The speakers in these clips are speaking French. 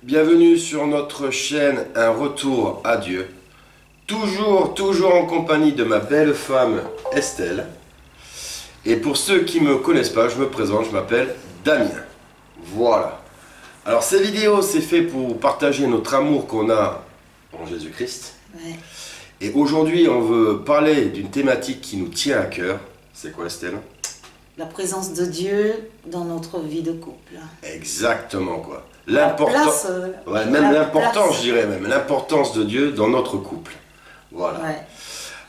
Bienvenue sur notre chaîne Un Retour à Dieu. Toujours en compagnie de ma belle femme Estelle. Et pour ceux qui ne me connaissent pas, je me présente, je m'appelle Damien. Voilà. Alors ces vidéos, c'est fait pour partager notre amour qu'on a en Jésus-Christ. Ouais. Et aujourd'hui, on veut parler d'une thématique qui nous tient à cœur. C'est quoi, Estelle? La présence de Dieu dans notre vie de couple. Exactement, quoi. L'importance, je dirais même, l'importance de Dieu dans notre couple. Voilà. Ouais.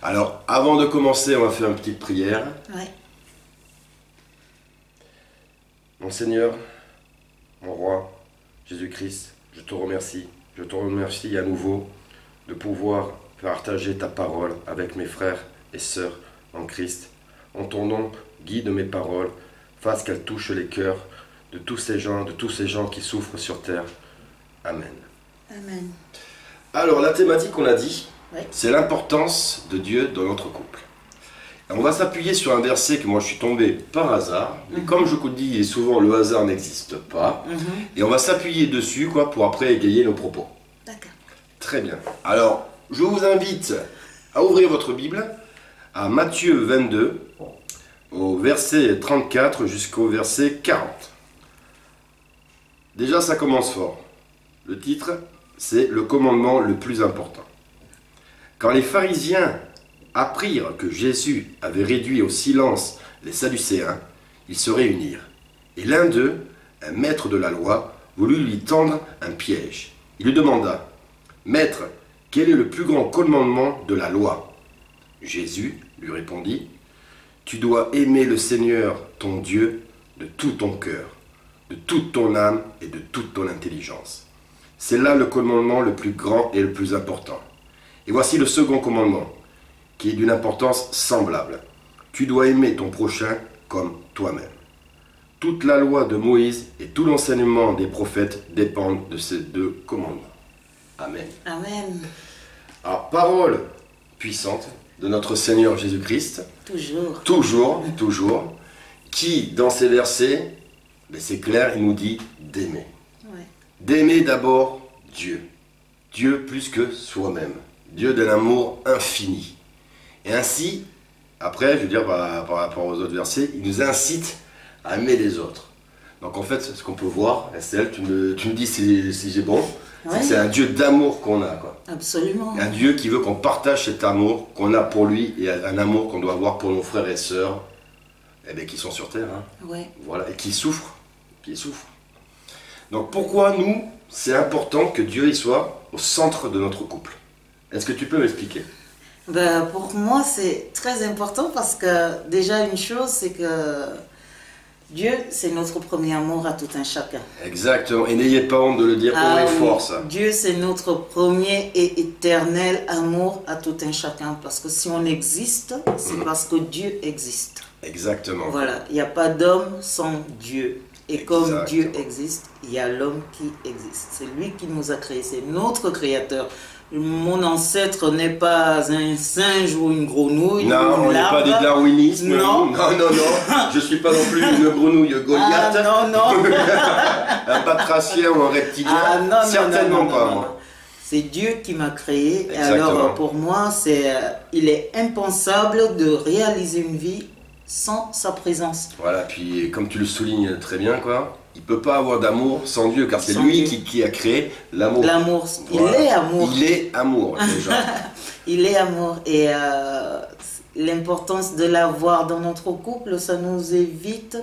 Alors, avant de commencer, on va faire une petite prière. Ouais. Mon Seigneur, mon Roi, Jésus-Christ, je te remercie. Je te remercie à nouveau de pouvoir partager ta parole avec mes frères et sœurs en Christ. En ton nom, guide mes paroles, fasse qu'elles touchent les cœurs de tous ces gens qui souffrent sur terre. Amen. Amen. Alors, la thématique, on l'a dit, Oui. c'est l'importance de Dieu dans notre couple. Et on va s'appuyer sur un verset que moi je suis tombé par hasard, mais comme je vous dis souvent, le hasard n'existe pas, et on va s'appuyer dessus quoi, pour après égayer nos propos. D'accord. Très bien. Alors, je vous invite à ouvrir votre Bible à Matthieu 22, au verset 34 jusqu'au verset 40. Déjà, ça commence fort. Le titre, c'est le commandement le plus important. Quand les pharisiens apprirent que Jésus avait réduit au silence les Sadducéens, ils se réunirent. Et l'un d'eux, un maître de la loi, voulut lui tendre un piège. Il lui demanda, « Maître, quel est le plus grand commandement de la loi ?» Jésus lui répondit, « Tu dois aimer le Seigneur, ton Dieu, de tout ton cœur, de toute ton âme et de toute ton intelligence. C'est là le commandement le plus grand et le plus important. Et voici le second commandement, qui est d'une importance semblable. Tu dois aimer ton prochain comme toi-même. Toute la loi de Moïse et tout l'enseignement des prophètes dépendent de ces deux commandements. Amen. Amen. Alors, parole puissante de notre Seigneur Jésus-Christ, toujours, qui, dans ces versets, c'est clair, il nous dit d'aimer. Ouais. D'aimer d'abord Dieu. Dieu plus que soi-même. Dieu d'un amour infini. Et ainsi, après, je veux dire, par rapport aux autres versets, il nous incite à aimer les autres. Donc en fait, ce qu'on peut voir, Estelle, tu me dis si j'ai bon, Ouais. c'est un Dieu d'amour qu'on a, quoi. Absolument. Un Dieu qui veut qu'on partage cet amour qu'on a pour lui et un amour qu'on doit avoir pour nos frères et sœurs qui sont sur terre. Hein. Ouais. Voilà, et qui souffrent. Donc pourquoi nous, c'est important que Dieu y soit au centre de notre couple? Est-ce que tu peux m'expliquer? Ben, pour moi, c'est très important parce que déjà une chose, c'est que Dieu, c'est notre premier amour à tout un chacun. Exactement, et n'ayez pas honte de le dire haut et fort, ça. Dieu, c'est notre premier et éternel amour à tout un chacun. Parce que si on existe, c'est parce que Dieu existe. Exactement. Voilà, il n'y a pas d'homme sans Dieu. Et comme Exactement. Dieu existe, il y a l'homme qui existe. C'est lui qui nous a créés, c'est notre créateur. Mon ancêtre n'est pas un singe ou une grenouille. Non, on n'est pas des darwinismes. Non. Non. Je ne suis pas non plus une grenouille Goliath. Ah, non. Un batracien ou un reptilien. Ah, non, certainement non, pas, non. moi. C'est Dieu qui m'a créé. Et Exactement. alors, pour moi, il est impensable de réaliser une vie sans sa présence. Voilà, puis comme tu le soulignes très bien, quoi, il ne peut pas avoir d'amour sans Dieu, car c'est Sans lui Dieu. qui a créé l'amour. L'amour, Voilà. il est amour. Il est amour, déjà. Il est amour. Et l'importance de l'avoir dans notre couple, ça nous évite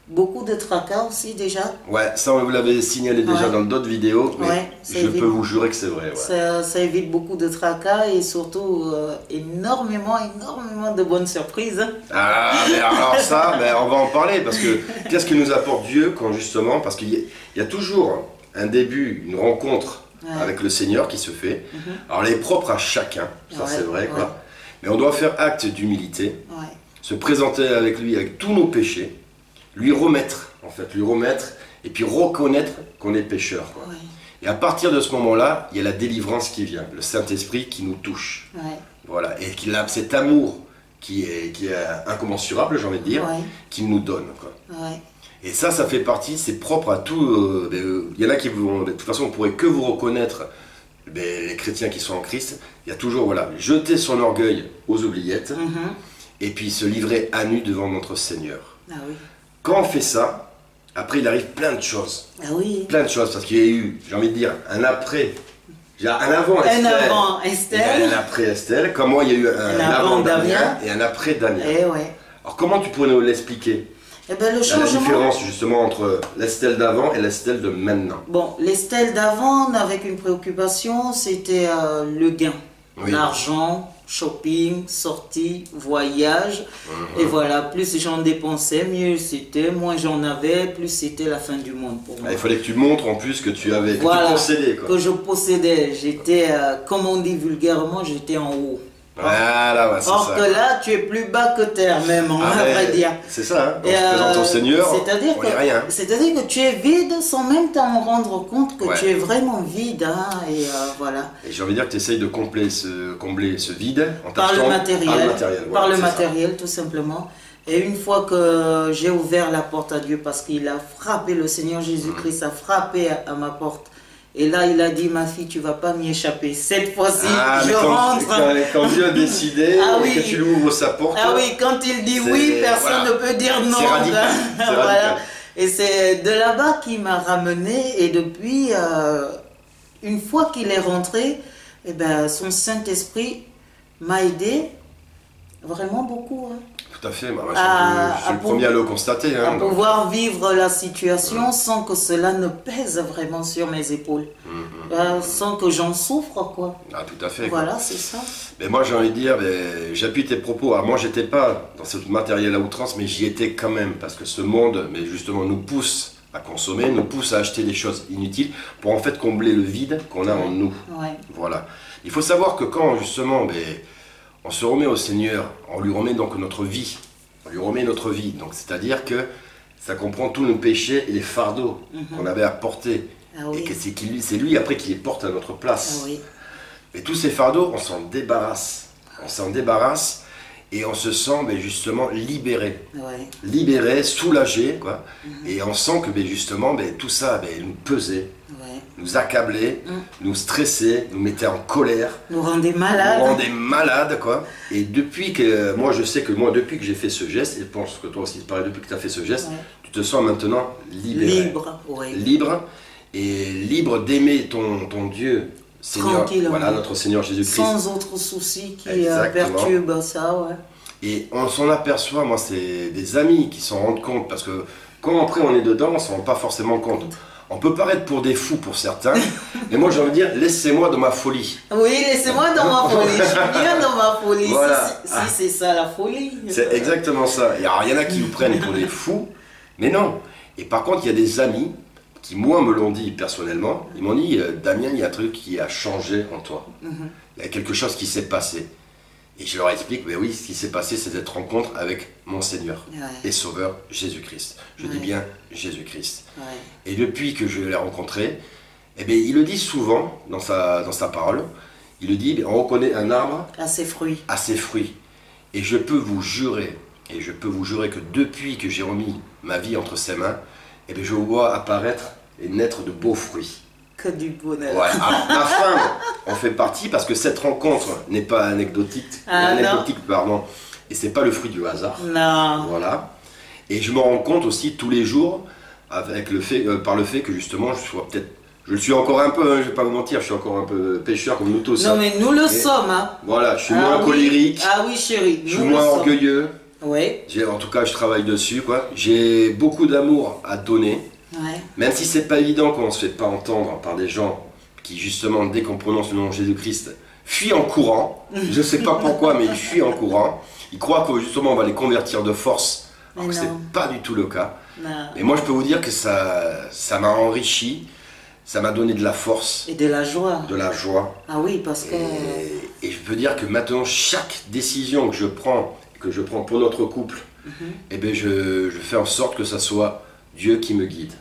beaucoup de tracas aussi déjà. Ouais, ça vous l'avez signalé déjà Ouais. dans d'autres vidéos, mais Ouais, ça je évite. peux vous jurer que c'est vrai. Ouais. Ça évite beaucoup de tracas et surtout énormément de bonnes surprises. Ah, mais alors ça, on va en parler, parce que qu'est-ce que nous apporte Dieu quand justement, parce qu'il y a toujours un début, une rencontre avec le Seigneur qui se fait. Alors elle est propre à chacun, ça Ouais, c'est vrai, quoi. ouais. Mais on doit faire acte d'humilité, Ouais. se présenter avec lui avec tous nos péchés, lui remettre, et puis reconnaître qu'on est pécheur, quoi. Ouais. Et à partir de ce moment-là, il y a la délivrance qui vient, le Saint-Esprit qui nous touche. Ouais. Voilà, et qu'il a cet amour qui est incommensurable, j'ai envie de dire, Ouais. qu'il nous donne, quoi. Ouais. Et ça fait partie, c'est propre à tout. Il y en a qui vont, de toute façon, on pourrait que vous reconnaître, les chrétiens qui sont en Christ. Il y a toujours, voilà, jeter son orgueil aux oubliettes et puis se livrer à nu devant notre Seigneur. Ah oui. Quand on fait ça, après il arrive plein de choses. Ah oui. Plein de choses, parce qu'il y a eu, j'ai envie de dire, un après. Un avant Estelle. Un avant Estelle. Et un après Estelle. Comme moi, il y a eu un avant Damien et un après Damien. Eh ouais. Alors comment tu pourrais nous l'expliquer? Eh ben, le la changement... différence justement entre l'Estelle d'avant et l'Estelle de maintenant. Bon, l'Estelle d'avant, avec une préoccupation, c'était le gain. Oui. L'argent, shopping, sortie, voyage. Et voilà, plus j'en dépensais, mieux c'était. Moins j'en avais, plus c'était la fin du monde pour moi. Il fallait que tu montres en plus que tu avais, voilà, que tu possédais. Quoi. Que je possédais. J'étais, comme on dit vulgairement, j'étais en haut. Voilà, ouais, c'est ça. Or que là, tu es plus bas que terre même, on va vrai dire. C'est ça, hein. Quand tu te présentes au Seigneur, c'est-à-dire que tu es vide sans même t'en rendre compte que tu es vraiment vide. Hein, et voilà. Et j'ai envie de dire que tu essayes de combler ce vide en par le matériel. Par le matériel, ça. Tout simplement. Et une fois que j'ai ouvert la porte à Dieu, parce qu'il a frappé, le Seigneur Jésus-Christ a frappé à ma porte. Et là, il a dit, ma fille, tu vas pas m'y échapper. Cette fois-ci, je rentre. Quand Dieu a décidé que tu lui ouvres sa porte. Ah oui, quand il dit oui, personne ne peut dire non. C'est radical. Voilà. Et c'est de là-bas qu'il m'a ramené. Et depuis, une fois qu'il est rentré, eh ben, son Saint-Esprit m'a aidé vraiment beaucoup. Hein. Tout à fait, je suis le premier à le constater. À pouvoir vivre la situation sans que cela ne pèse vraiment sur mes épaules. Sans que j'en souffre, quoi. Ah, tout à fait. Voilà, c'est ça. Mais moi, j'ai envie de dire, j'appuie tes propos. Alors, moi, j'étais pas dans ce matériel à outrance, mais j'y étais quand même. Parce que ce monde, justement, nous pousse à consommer, nous pousse à acheter des choses inutiles pour en fait combler le vide qu'on a en nous. Voilà. Il faut savoir que quand, justement, on se remet au Seigneur, on lui remet donc notre vie. On lui remet notre vie. Donc, c'est-à-dire que ça comprend tous nos péchés et les fardeaux qu'on avait à porter. Et que c'est lui après qui les porte à notre place. Et tous ces fardeaux, on s'en débarrasse. On s'en débarrasse et on se sent justement libéré. Libéré, soulagé. Quoi. Et on sent que justement tout ça nous pesait. Nous accablait, nous stressait, nous mettait en colère. Nous rendait malades. Nous rendait malades, quoi. Et depuis que, depuis que j'ai fait ce geste, et je pense que toi aussi, c'est pareil, depuis que tu as fait ce geste, tu te sens maintenant libéré. Libre, Libre, et libre d'aimer ton Dieu, Seigneur, voilà, notre Seigneur Jésus-Christ. Sans autre souci qui perturbe ça, Et on s'en aperçoit, moi, c'est des amis qui s'en rendent compte, parce que quand après on est dedans, on ne s'en rend pas forcément compte. On peut paraître pour des fous pour certains, mais moi j'ai envie de dire, laissez-moi dans ma folie. Oui, laissez-moi dans ma folie, je suis bien dans ma folie, voilà. Si c'est ça la folie. C'est exactement ça. Il y en a qui vous prennent pour des fous, mais non. Et par contre, il y a des amis qui, moi, me l'ont dit personnellement, ils m'ont dit, Damien, il y a un truc qui a changé en toi. Il y a quelque chose qui s'est passé. Et je leur explique, oui, ce qui s'est passé, c'est cette rencontre avec mon Seigneur et Sauveur Jésus-Christ. Je dis bien Jésus-Christ. Et depuis que je l'ai rencontré, il le dit souvent dans sa parole, il le dit, on reconnaît un arbre à ses fruits. À ses fruits. Et je peux vous jurer, que depuis que j'ai remis ma vie entre ses mains, je vois apparaître et naître de beaux fruits. Que du bonheur. Ouais. Alors, la femme en fait partie parce que cette rencontre n'est pas anecdotique, et c'est pas le fruit du hasard. Non. Voilà. Et je me rends compte aussi tous les jours avec par le fait que justement je le suis encore un peu, je vais pas vous mentir, je suis encore un peu pécheur comme nous tous. Non mais nous le sommes. Hein. Voilà, je suis moins colérique. Ah oui chérie. Je suis moins orgueilleux. Oui. En tout cas, je travaille dessus, quoi. J'ai beaucoup d'amour à donner. Même si c'est pas évident quand on se fait pas entendre par des gens qui justement dès qu'on prononce le nom de Jésus-Christ fuient en courant, je sais pas pourquoi mais ils fuient en courant, ils croient que justement on va les convertir de force, alors que c'est pas du tout le cas. Mais moi je peux vous dire que ça m'a enrichi, ça m'a donné de la force. Et de la joie. De la joie. Ah oui parce que... Et je peux dire que maintenant chaque décision que je prends pour notre couple, je fais en sorte que ça soit Dieu qui me guide.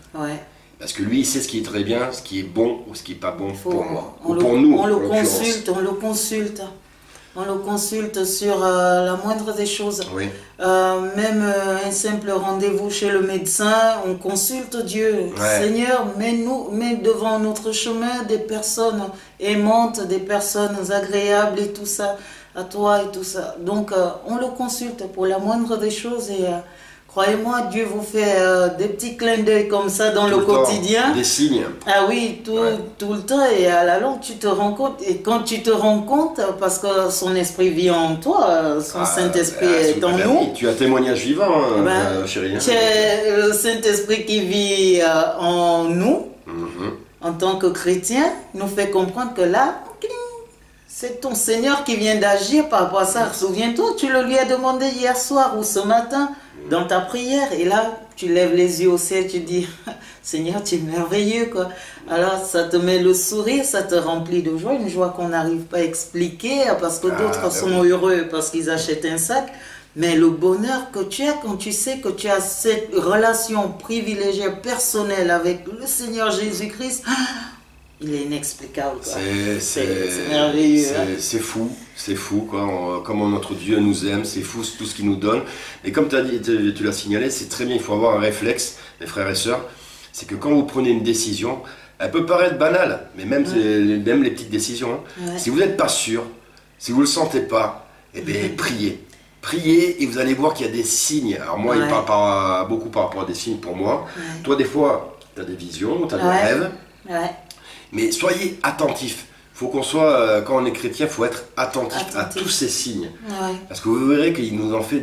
Parce que lui, il sait ce qui est très bien, ce qui est bon ou ce qui n'est pas bon pour moi. Ou pour nous. On le consulte. On le consulte sur la moindre des choses. Oui. Même un simple rendez-vous chez le médecin, on consulte Dieu. Ouais. Seigneur, mets devant notre chemin des personnes aimantes, des personnes agréables et tout ça, à toi et tout ça. Donc, on le consulte pour la moindre des choses et croyez-moi, Dieu vous fait des petits clins d'œil comme ça dans le quotidien. Des signes. Ah oui, tout le temps. Et à la longue, tu te rends compte. Et quand tu te rends compte, parce que son esprit vit en toi, son Saint-Esprit est en nous. Tu as témoignage vivant, chérie. C'est le Saint-Esprit qui vit en nous, en tant que chrétien, nous fait comprendre que là, c'est ton Seigneur qui vient d'agir par rapport à ça. Souviens-toi, tu le lui as demandé hier soir ou ce matin dans ta prière. Et là, tu lèves les yeux au ciel, tu dis, Seigneur, tu es merveilleux, quoi. Alors, ça te met le sourire, ça te remplit de joie, une joie qu'on n'arrive pas à expliquer, parce que d'autres sont heureux parce qu'ils achètent un sac. Mais le bonheur que tu as quand tu sais que tu as cette relation privilégiée, personnelle avec le Seigneur Jésus-Christ, il est inexplicable. C'est merveilleux. C'est fou, quoi. Comment notre Dieu nous aime, c'est fou tout ce qu'il nous donne. Et comme tu as dit, tu l'as signalé, c'est très bien, il faut avoir un réflexe, mes frères et sœurs, c'est que quand vous prenez une décision, elle peut paraître banale, mais même les petites décisions, si vous n'êtes pas sûr, si vous ne le sentez pas, eh bien, priez. Priez et vous allez voir qu'il y a des signes. Alors moi, il parle beaucoup par rapport à des signes pour moi. Toi, des fois, tu as des visions, tu as des rêves. Mais soyez attentifs. Il faut qu'on soit, quand on est chrétien, il faut être attentif à tous ces signes. Parce que vous verrez qu'il nous en fait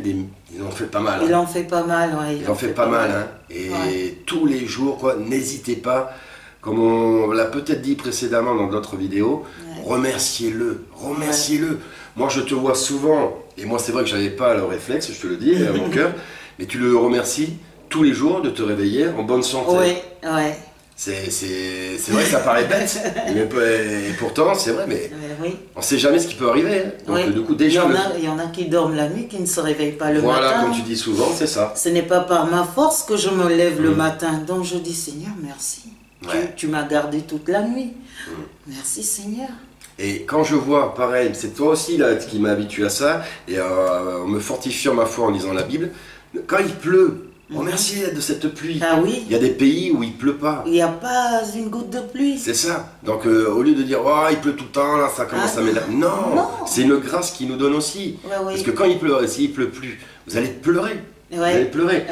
pas mal. Il en fait pas mal, Il en fait pas mal. Hein. Et tous les jours, quoi, n'hésitez pas. Comme on l'a peut-être dit précédemment dans d'autres vidéos, remerciez-le. Remerciez-le. Moi, je te vois souvent, et moi, c'est vrai que je n'avais pas le réflexe, je te le dis, à mon cœur, mais tu le remercies tous les jours de te réveiller en bonne santé. C'est vrai que ça paraît bête, et pourtant c'est vrai, mais on ne sait jamais ce qui peut arriver. Donc du coup, déjà, il y en a qui dorment la nuit, qui ne se réveillent pas le matin. Voilà, comme tu dis souvent, c'est ça. Ce n'est pas par ma force que je me lève le matin, donc je dis Seigneur, merci. Tu m'as gardé toute la nuit. Merci Seigneur. Et quand je vois, pareil, c'est toi aussi là qui m'as habitué à ça, et en me fortifiant ma foi en lisant la Bible, quand il pleut, remerciez de cette pluie. Ah oui. Il y a des pays où il pleut pas. Il n'y a pas une goutte de pluie. C'est ça. Donc au lieu de dire oh il pleut tout le temps, là ça commence à m'énerver. Non, c'est une grâce qu'il nous donne aussi. Parce que quand il pleut, s'il pleut plus, vous allez pleurer. Vous allez pleurer.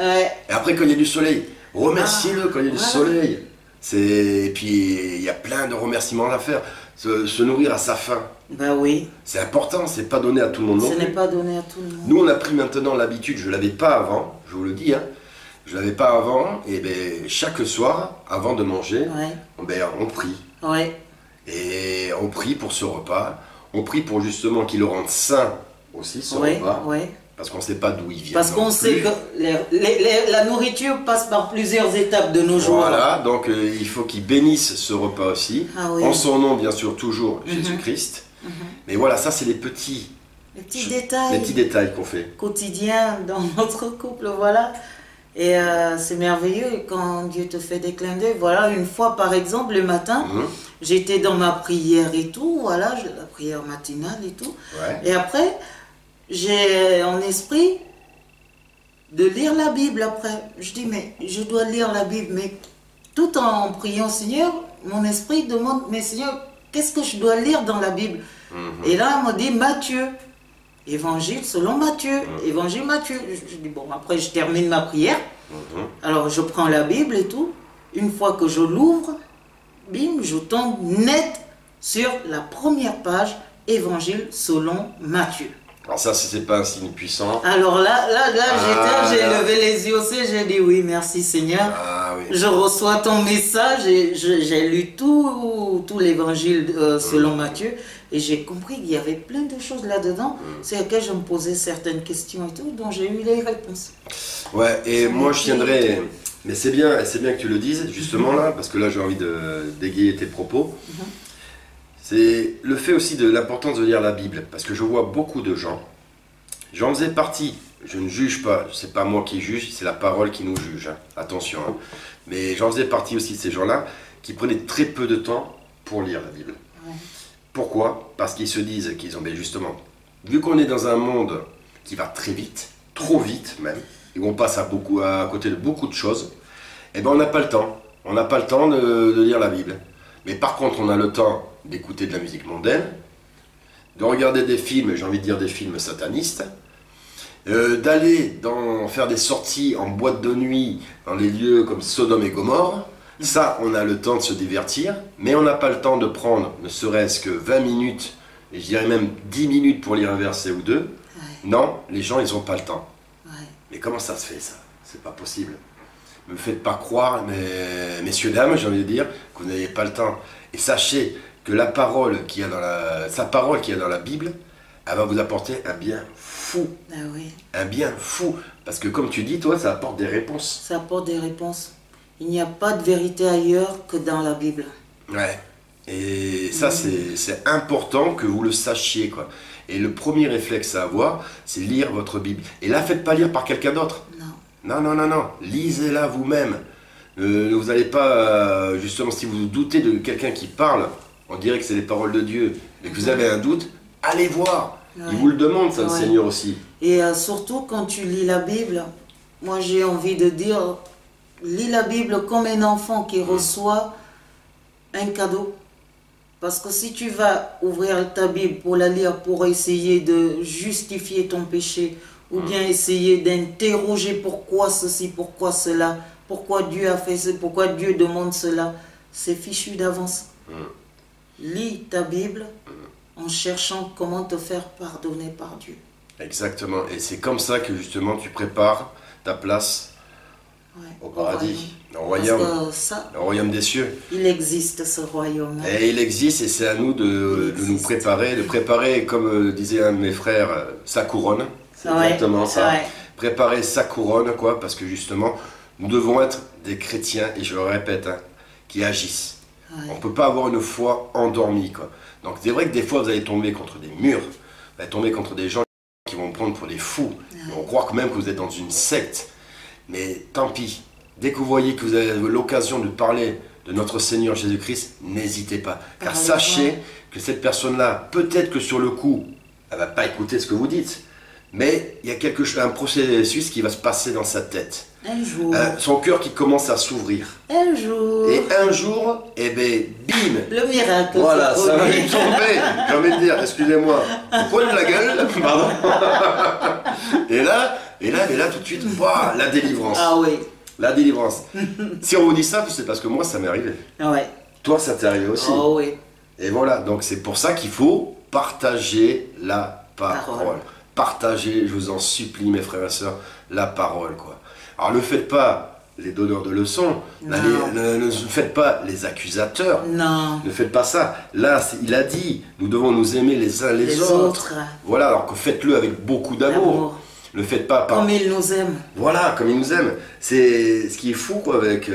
Et après quand il y a du soleil, remerciez-le quand il y a du soleil. Et puis il y a plein de remerciements à faire. Se nourrir à sa faim. C'est important, c'est pas donné à tout le monde. Ce n'est pas donné à tout le monde. Nous on a pris maintenant l'habitude, je l'avais pas avant, je vous le dis, hein. Je l'avais pas avant, et bien chaque soir, avant de manger, on prie. Et on prie pour ce repas, on prie pour justement qu'il le rende sain aussi, ce repas. Parce qu'on ne sait pas d'où il vient. Parce qu'on sait que la nourriture passe par plusieurs étapes de nos jours. Voilà, donc il faut qu'il bénisse ce repas aussi. En son nom, bien sûr, toujours Jésus-Christ. Mais voilà, ça c'est les petits détails. Les petits détails qu'on fait. Quotidiens dans notre couple, voilà. Et c'est merveilleux quand Dieu te fait des clins d'œil. Voilà, une fois par exemple, le matin, j'étais dans ma prière et tout, voilà, la prière matinale et tout. Et après, j'ai en esprit de lire la Bible après. Je dis, mais je dois lire la Bible, mais tout en priant, Seigneur, mon esprit demande, mais Seigneur, qu'est-ce que je dois lire dans la Bible? Et là, on m'a dit Matthieu. Évangile selon Matthieu, Évangile Matthieu. Je dis bon, après je termine ma prière. Alors je prends la Bible et tout. Une fois que je l'ouvre, bim, je tombe net sur la première page, Évangile selon Matthieu. Alors ça, c'est pas un signe puissant. Alors là, j'ai levé les yeux au ciel, j'ai dit oui, merci Seigneur. Je reçois ton message et j'ai lu tout l'évangile selon Matthieu et j'ai compris qu'il y avait plein de choses là-dedans, c'est auxquelles je me posais certaines questions et tout, dont j'ai eu les réponses. Ouais, et moi je tiendrais, mais c'est bien que tu le dises, justement là, parce que là j'ai envie d'égayer tes propos. C'est le fait aussi de l'importance de lire la Bible, parce que je vois beaucoup de gens, j'en faisais partie, je ne juge pas, c'est pas moi qui juge, c'est la parole qui nous juge, hein. Attention, hein. Mais j'en faisais partie aussi de ces gens-là qui prenaient très peu de temps pour lire la Bible. Pourquoi? Parce qu'ils se disent qu'ils ont, justement, vu qu'on est dans un monde qui va très vite, trop vite même, et où on passe à côté de beaucoup de choses, eh ben on n'a pas le temps. On n'a pas le temps de lire la Bible. Mais par contre, on a le temps d'écouter de la musique mondaine, de regarder des films, j'ai envie de dire des films satanistes, d'aller faire des sorties en boîte de nuit dans les lieux comme Sodome et Gomorre. Ça, on a le temps de se divertir, mais on n'a pas le temps de prendre ne serait-ce que 20 minutes, et je dirais même 10 minutes pour lire un verset ou deux. Ouais. Non, les gens, ils n'ont pas le temps. Ouais. Mais comment ça se fait, ça? C'est pas possible. Ne me faites pas croire, messieurs, dames, j'ai envie de dire, que vous n'avez pas le temps. Et sachez que sa parole qu'il y a dans la Bible, elle va vous apporter un bien fou. Ah oui. Un bien fou. Parce que comme tu dis, toi, ça apporte des réponses. Ça apporte des réponses. Il n'y a pas de vérité ailleurs que dans la Bible. Ouais. Et ça, c'est important que vous le sachiez, quoi. Et le premier réflexe à avoir, c'est lire votre Bible. Et là, faites pas lire par quelqu'un d'autre. Non. Non. Lisez-la vous-même. Vous n'allez pas, justement, si vous doutez de quelqu'un qui parle, on dirait que c'est les paroles de Dieu, mais que vous avez un doute, allez voir. Ouais. Il vous le demande, ça, le Ouais. Seigneur aussi. Et surtout quand tu lis la Bible, moi j'ai envie de dire, lis la Bible comme un enfant qui reçoit un cadeau. Parce que si tu vas ouvrir ta Bible pour la lire, pour essayer de justifier ton péché, ou bien essayer d'interroger pourquoi ceci, pourquoi cela, pourquoi Dieu a fait ça, pourquoi Dieu demande cela, c'est fichu d'avance. Lis ta Bible en cherchant comment te faire pardonner par Dieu. Exactement. Et c'est comme ça que, justement, tu prépares ta place Ouais, au paradis, au Parce royaume, que ça, au royaume des cieux. il existe ce royaume. Et il existe, et c'est à nous de nous préparer, comme disait un de mes frères, sa couronne. C'est exactement ça. Ouais. Préparer sa couronne, quoi, parce que justement, nous devons être des chrétiens, et je le répète, hein, qui agissent. Ouais. On ne peut pas avoir une foi endormie, quoi. Donc c'est vrai que des fois, vous allez tomber contre des murs, vous allez tomber contre des gens qui vont vous prendre pour des fous, ils vont croire quand même que vous êtes dans une secte. Mais tant pis, dès que vous voyez que vous avez l'occasion de parler de notre Seigneur Jésus-Christ, n'hésitez pas. Car sachez que cette personne-là, peut-être que sur le coup, elle ne va pas écouter ce que vous dites, mais il y a un processus qui va se passer dans sa tête. Un jour. Son cœur qui commence à s'ouvrir. Un jour. Et un jour, eh ben, bim! Le miracle. Voilà, se ça va produit. lui tomber. J'ai envie de dire, excusez-moi, poil de la gueule, pardon. Et là, tout de suite, ouah, la délivrance. Ah oui. La délivrance. Si on vous dit ça, c'est parce que moi, ça m'est arrivé. Ouais. Toi, ça t'est arrivé aussi. Oh oui. Et voilà, donc c'est pour ça qu'il faut partager la parole. Partagez, je vous en supplie, mes frères et sœurs, la parole, quoi. Alors ne faites pas les donneurs de leçons, ne faites pas les accusateurs, Non. ne faites pas ça. Là, il a dit, nous devons nous aimer les uns les autres. Voilà, alors que faites-le avec beaucoup d'amour. Ne faites pas par... Comme il nous aime. Voilà, comme il nous aime. C'est ce qui est fou, quoi, avec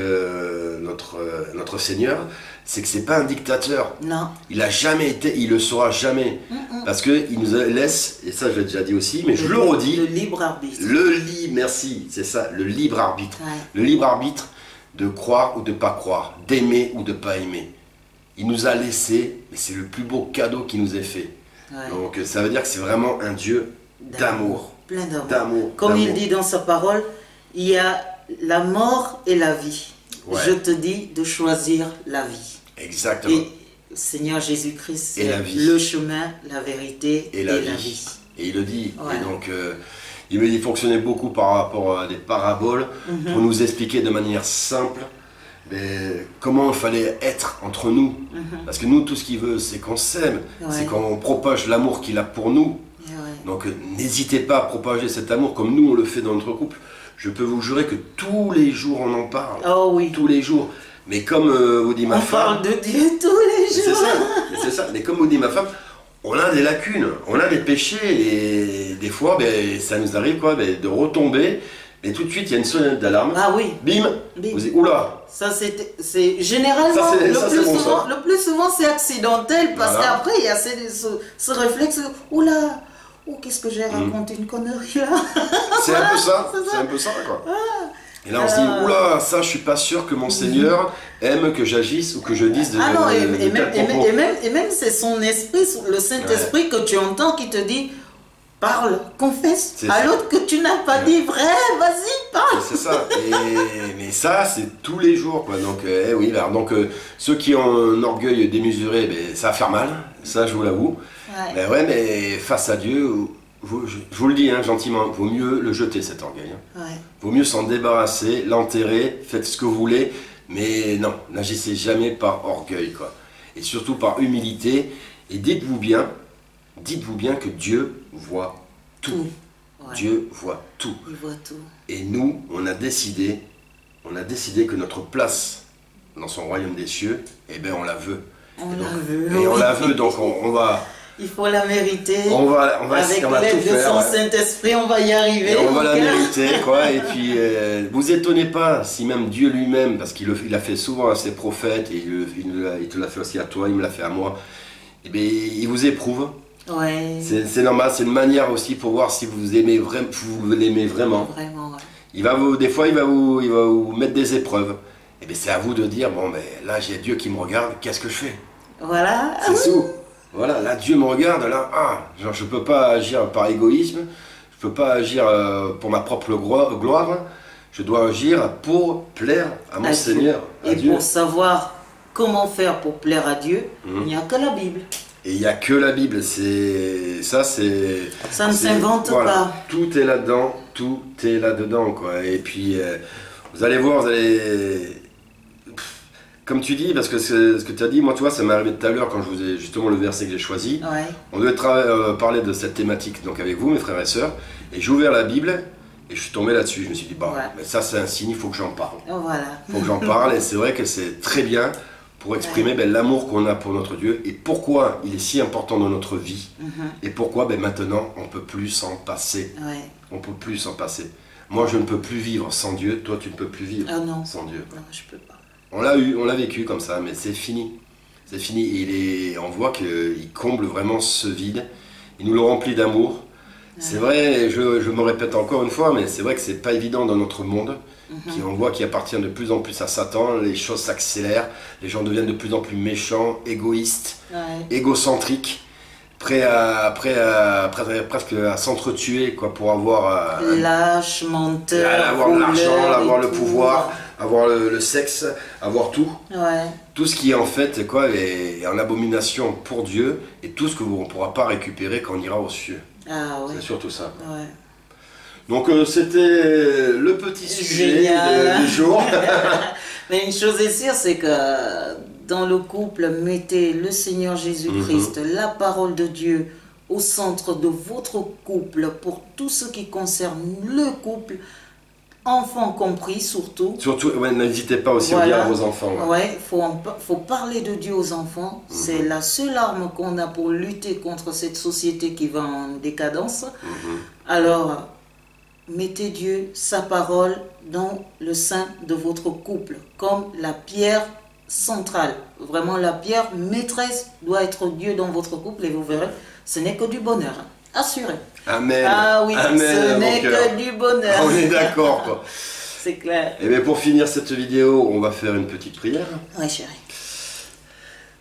notre Seigneur, c'est que c'est pas un dictateur. Non. Il a jamais été, il le sera jamais. Parce qu'il nous laisse, et ça je l'ai déjà dit aussi, mais je le redis. Le libre arbitre. Merci, c'est ça, le libre arbitre. Ouais. Le libre arbitre de croire ou de pas croire, d'aimer ou de pas aimer. Il nous a laissé, mais c'est le plus beau cadeau qui nous est fait. Ouais. Donc ça veut dire que c'est vraiment un Dieu d'amour. Plein D'amour. Comme il dit dans sa parole, il y a la mort et la vie. Ouais. Je te dis de choisir la vie. Exactement. Et Seigneur Jésus-Christ, Et la c'est vie. le chemin, la vérité et la vie. Et il le dit. Ouais. Et donc, il fonctionnait beaucoup par rapport à des paraboles pour nous expliquer de manière simple comment il fallait être entre nous. Parce que nous, tout ce qu'il veut, c'est qu'on s'aime, c'est qu'on propage l'amour qu'il a pour nous. Donc, n'hésitez pas à propager cet amour comme nous, on le fait dans notre couple. Je peux vous jurer que tous les jours, on en parle. Oh oui. Tous les jours. Mais comme vous dit ma femme... On parle de Dieu tous les jours. C'est ça. Mais comme vous dit ma femme, on a des lacunes, on a des péchés. Et des fois, ça nous arrive de retomber. Et tout de suite, il y a une sonnette d'alarme. Ah oui. Bim. Vous dites, oula. Ça, c'est généralement, le plus souvent, c'est accidentel. Parce qu'après, il y a ce réflexe. Oula. Oh, qu'est-ce que j'ai raconté une connerie là. C'est un peu ça. C'est un peu ça, quoi. Et là, on se dit, oula, ça, je suis pas sûr que mon Seigneur aime que j'agisse ou que je dise de et même c'est son esprit, le Saint-Esprit que tu entends qui te dit, parle, confesse C'est à ça. l'autre que tu n'as pas dit vrai, vas-y, parle. C'est ça. Mais ça, c'est tous les jours, quoi. Donc, oui, alors, donc ceux qui ont un orgueil démesuré, ben, ça va faire mal. Ça, je vous l'avoue. Ouais. Ben ouais, mais face à Dieu, je vous le dis hein, gentiment, vaut mieux le jeter cet orgueil. Hein. Ouais. Vaut mieux s'en débarrasser, l'enterrer, faites ce que vous voulez, mais non, n'agissez jamais par orgueil, quoi. Et surtout par humilité. Et dites-vous bien que Dieu voit tout. Tout. Ouais. Dieu voit tout. Il voit tout. Et nous, on a décidé que notre place dans son royaume des cieux, eh ben on la veut. On Et donc- la veut. Et on oui. la veut, donc on va Il faut la mériter. Avec on va l'aide tout de faire. son Ouais. Saint-Esprit, on va y arriver. Et on va mon la cœur. mériter, quoi. Et puis, vous étonnez pas si même Dieu lui-même, parce il a fait souvent à ses prophètes, et il te l'a fait aussi à toi, il me l'a fait à moi, et bien, il vous éprouve. Ouais. C'est normal, c'est une manière aussi pour voir si vous aimez vous l'aimez vraiment. Vraiment, ouais. Des fois, il va vous mettre des épreuves. Et bien, c'est à vous de dire, bon, ben là, j'ai Dieu qui me regarde, qu'est-ce que je fais? Voilà. C'est tout. Voilà, là Dieu me regarde, là, genre je peux pas agir par égoïsme, je peux pas agir pour ma propre gloire, je dois agir pour plaire à mon À Dieu. Seigneur, à Et Dieu. pour savoir comment faire pour plaire à Dieu, il n'y a que la Bible. Et il n'y a que la Bible, ça c'est... Ça ne c'est- s'invente voilà, pas. tout est là-dedans, tout est là-dedans, quoi. Et puis, vous allez voir, comme tu dis, parce que ce que tu as dit, moi tu vois, ça m'est arrivé tout à l'heure quand je vous ai justement le verset que j'ai choisi. Ouais. On devait parler de cette thématique donc avec vous, mes frères et sœurs, et j'ai ouvert la Bible et je suis tombé là-dessus. Je me suis dit, bah, Ouais. mais ça c'est un signe, il faut que j'en parle. Voilà. Il faut que j'en parle, et c'est vrai que c'est très bien pour exprimer l'amour qu'on a pour notre Dieu et pourquoi il est si important dans notre vie Mhm. et pourquoi maintenant on ne peut plus s'en passer. Ouais. On peut plus s'en passer. Moi je ne peux plus vivre sans Dieu, toi tu ne peux plus vivre Ah non. sans Dieu. Non, je peux pas. On l'a vécu comme ça, mais c'est fini. C'est fini. On voit qu'il comble vraiment ce vide. Il nous le remplit d'amour. C'est vrai, je me répète encore une fois, mais c'est vrai que c'est pas évident dans notre monde. On voit qu'il appartient de plus en plus à Satan. Les choses s'accélèrent. Les gens deviennent de plus en plus méchants, égoïstes, Ouais. égocentriques, prêts presque à s'entretuer quoi, pour avoir Lâche, menteur, avoir l'argent, voleur avoir et le tout. pouvoir, avoir le sexe, avoir tout. Ouais. Tout ce qui est en fait quoi, est en abomination pour Dieu et tout ce que on ne pourra pas récupérer quand on ira aux cieux. Ah ouais. C'est surtout ça. Ouais. Donc c'était le petit sujet Génial. du jour. Mais une chose est sûre, c'est que dans le couple, mettez le Seigneur Jésus-Christ, la parole de Dieu, au centre de votre couple pour tout ce qui concerne le couple, enfants compris surtout. Surtout, ouais, n'hésitez pas aussi à dire à vos enfants. Ouais. Ouais, faut parler de Dieu aux enfants. C'est la seule arme qu'on a pour lutter contre cette société qui va en décadence. Alors, mettez Dieu, sa parole, dans le sein de votre couple, comme la pierre centrale. Vraiment, la pierre maîtresse doit être Dieu dans votre couple et vous verrez, ce n'est que du bonheur. Assuré. Amen. Ah oui, Amen, ce mon n'est cœur. que du bonheur. On est d'accord quoi. C'est clair. Et bien pour finir cette vidéo, on va faire une petite prière. Oui, chérie.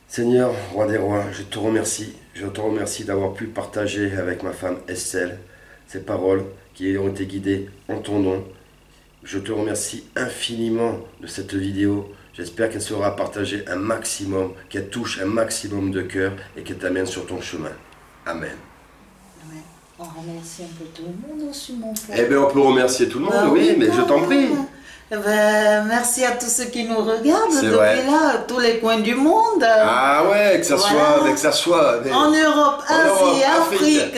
Seigneur, roi des rois, je te remercie. Je te remercie d'avoir pu partager avec ma femme Estelle ces paroles qui ont été guidées en ton nom. Je te remercie infiniment de cette vidéo. J'espère qu'elle sera partagée un maximum, qu'elle touche un maximum de cœur et qu'elle t'amène sur ton chemin. Amen. Ouais. On remercie un peu tout le monde aussi, mon frère. Eh bien, on peut remercier tout le monde, Bah oui, mais je quand t'en prie. même. Eh ben, merci à tous ceux qui nous regardent C'est depuis vrai. là, tous les coins du monde. Ah ouais, que ça Voilà. soit... mais- En Europe, Asie, Afrique. Afrique,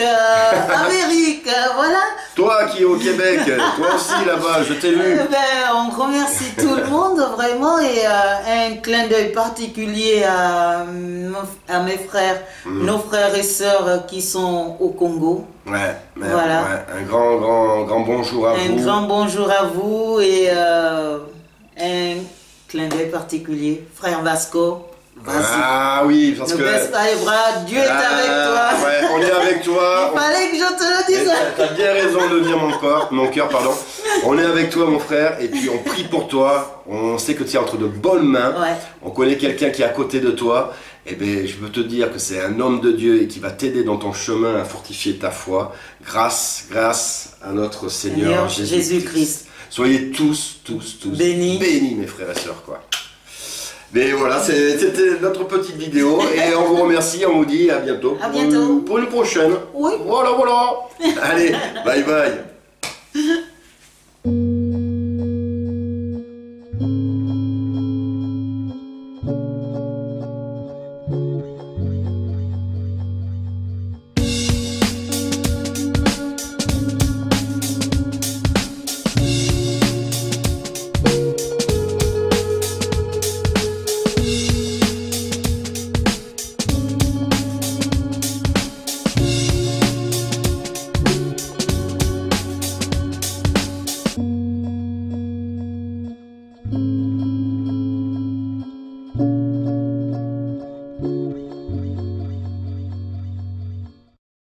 Amérique, voilà. Toi qui es au Québec, toi aussi là-bas, je t'ai vu. Eh ben, on remercie tout le monde vraiment et un clin d'œil particulier à mes frères, nos frères et sœurs qui sont au Congo. Ouais, mais, Voilà. ouais, un grand bonjour à Un vous. grand bonjour à vous et un clin d'œil particulier. Frère Vasco, vas-y. Ah oui, parce Ne que... baisse pas les bras, Dieu est avec toi. Ouais, on est avec toi. Il fallait que je te le Et dise. T'as bien raison de le dire, mon cœur, pardon. On est avec toi, mon frère, et puis on prie pour toi. On sait que tu es entre de bonnes mains. Ouais. On connaît quelqu'un qui est à côté de toi. eh bien, je peux te dire que c'est un homme de Dieu et qui va t'aider dans ton chemin à fortifier ta foi, grâce à notre Seigneur Jésus-Christ. Soyez tous bénis, mes frères et sœurs, quoi. Mais voilà, c'était notre petite vidéo et on vous remercie, on vous dit à bientôt. À bientôt. Pour une prochaine. Oui. Voilà. Allez, bye bye.